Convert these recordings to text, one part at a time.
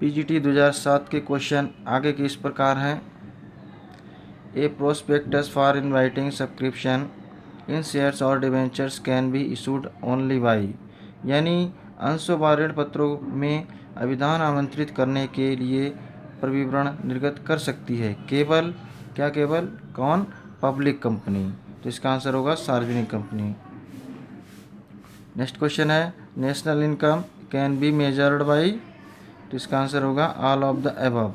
PGT 2007 के question आगे के इस प्रकार हैं। A prospectus for inviting subscription in shares और debentures can be issued only by, यानी अंशों व ऋण पत्रों में अभिदान आमंत्रित करने के लिए प्रविवरण निर्गत कर सकती है केवल केवल कौन? Public company. तो इसका आंसर होगा सार्वजनिक कंपनी। नेक्स्ट क्वेश्चन है national income can be measured by, तो इसका आंसर होगा ऑल ऑफ द अबव,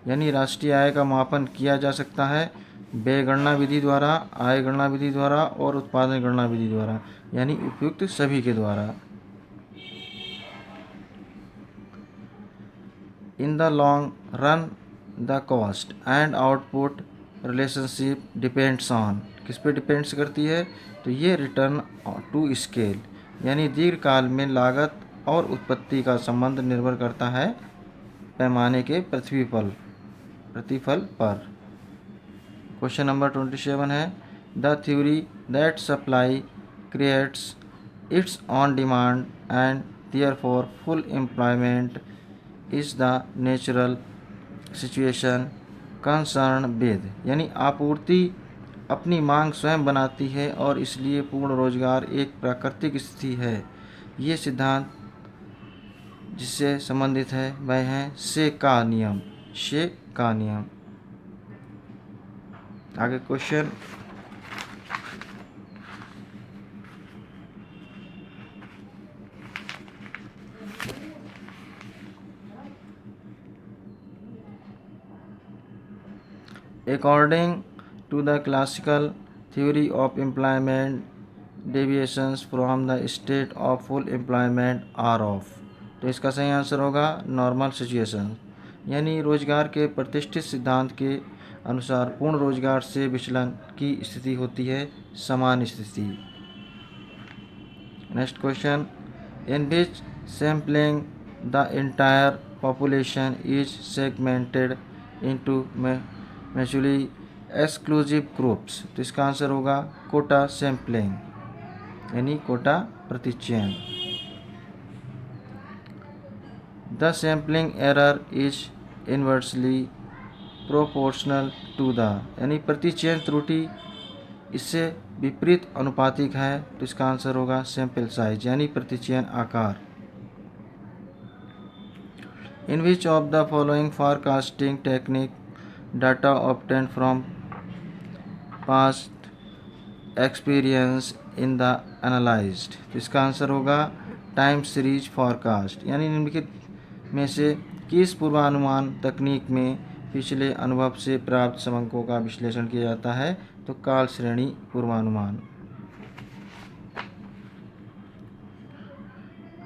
यानी राष्ट्रीय आय का मापन किया जा सकता है व्यय गणना विधि द्वारा, आय गणना विधि द्वारा और उत्पादन गणना विधि द्वारा, यानी उपयुक्त सभी के द्वारा। In the long run the cost and output relationship depends on, किस पे डिपेंड्स करती है? तो ये रिटर्न टू स्केल, यानी दीर्घकाल में लागत और उत्पत्ति का संबंध निर्भर करता है पैमाने के प्रतिफल पर। क्वेश्चन नंबर 27 है the theory that supply creates it's on demand and therefore full employment is the natural situation concern with, यानी आपूर्ति अपनी मांग स्वयं बनाती है और इसलिए पूर्ण रोजगार एक प्राकृतिक स्थिति है। ये सिद्धांत जिससे संबंधित है वह है से का नियम। आगे question According to the classical theory of employment, deviations from the state of full employment are of, तो इसका सही आंसर होगा नॉर्मल सिचुएशन, यानी रोजगार के प्रतिष्ठित सिद्धांत के अनुसार पूर्ण रोजगार से विचलन की स्थिति होती है सामान्य स्थिति। Next question in which sampling the entire population is segmented into mutually exclusive groups, तो इसका आंसर होगा कोटा सैम्पलिंग, यानी कोटा प्रतिचयन। The sampling error is inversely proportional to the, यानी प्रतिचयन त्रुटि इससे विपरीत अनुपातिक है, तो इसका आंसर होगा सैंपल साइज, यानी प्रतिचयन आकार। In which of the following forecasting technique data obtained from past experience in the analysed, तो इसका आंसर होगा टाइम सीरीज फॉरकास्ट, यानी निम्नलिखित में से किस पूर्वानुमान तकनीक में पिछले अनुभव से प्राप्त समंकों का विश्लेषण किया जाता है? तो काल श्रेणी पूर्वानुमान।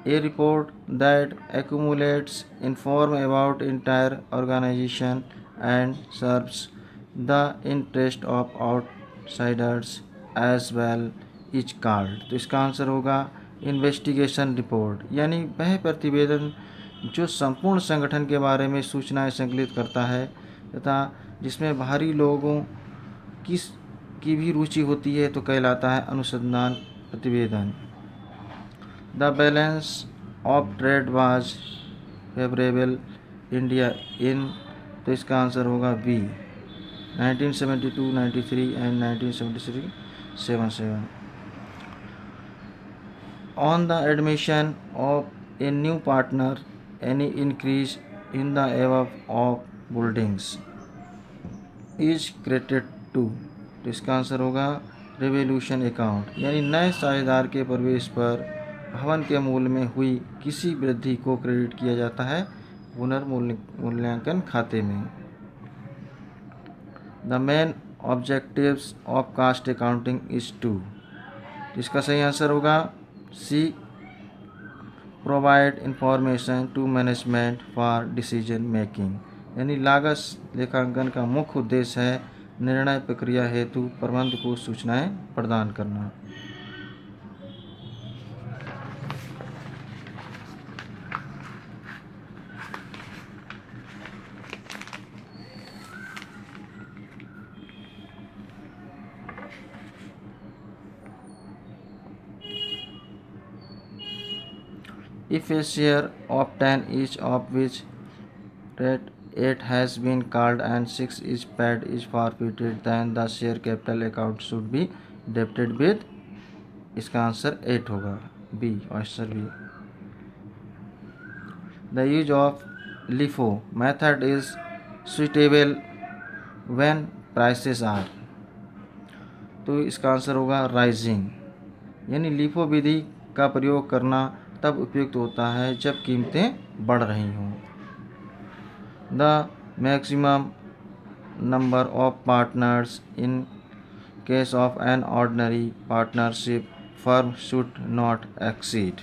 A report that accumulates inform about entire organization and serves the interest of outsiders as well is called, तो इसका आंसर होगा इन्वेस्टिगेशन रिपोर्ट, यानी वह प्रतिवेदन जो संपूर्ण संगठन के बारे में सूचनाएं संकलित करता है तथा जिसमें बाहरी लोगों की भी रुचि होती है, तो कहलाता है अनुसंधान प्रतिवेदन। The balance of trade was favourable India in, तो इसका आंसर होगा B 1972, 93 and 1973, 77। On the admission of a new partner any increase in the एवब of buildings is credited to, तो इसका आंसर होगा रिवोल्यूशन अकाउंट, यानी नए साझेदार के प्रवेश पर भवन के मूल्य में हुई किसी वृद्धि को क्रेडिट किया जाता है पुनर्मूल्यांकन खाते में। The main objectives of cost accounting is to, इसका सही आंसर होगा C provide information to management for decision making, यानी लागत लेखांकन का मुख्य उद्देश्य है निर्णय प्रक्रिया हेतु प्रबंध को सूचनाएं प्रदान करना। If a share of 10 each of which that 8 has been called and 6 is paid is forfeited, then the share capital account should be debited with, इसका आंसर 8 होगा, B, option B. The use of LIFO method is suitable when prices are, तो इसका answer होगा rising, यानी LIFO विधि का प्रयोग करना तब उपयुक्त होता है जब कीमतें बढ़ रही हों। The maximum number of partners in case of an ordinary partnership firm should not exceed,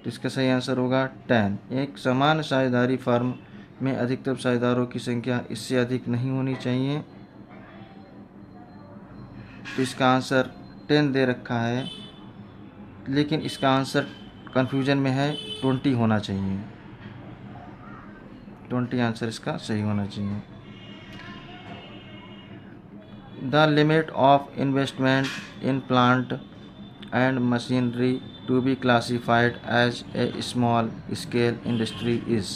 तो इसका सही आंसर होगा 10। एक समान साझेदारी फर्म में अधिकतम साझेदारों की संख्या इससे अधिक नहीं होनी चाहिए, तो इसका आंसर 10 दे रखा है, लेकिन इसका आंसर कन्फ्यूजन में है, 20 होना चाहिए, 20 आंसर इसका सही होना चाहिए। The limit of investment in plant and machinery to be classified as a small scale industry is,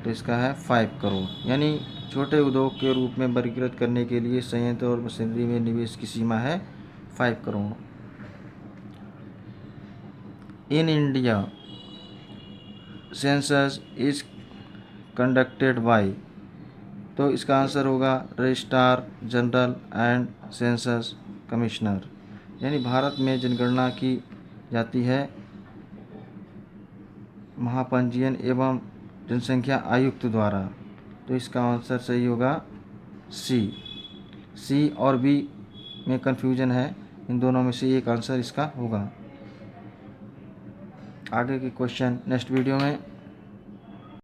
तो इसका है 5 करोड़, यानी छोटे उद्योग के रूप में वर्गीकृत करने के लिए संयंत्र और मशीनरी में निवेश की सीमा है 5 crore. In India census is conducted by, तो इसका आंसर होगा registrar general and census commissioner, यानी भारत में जनगणना की जाती है महापंजीयन एवं जनसंख्या आयुक्त द्वारा, तो इसका आंसर सही होगा सी और बी में कन्फ्यूजन है, इन दोनों में से एक आंसर इसका होगा। आगे के क्वेश्चन नेक्स्ट वीडियो में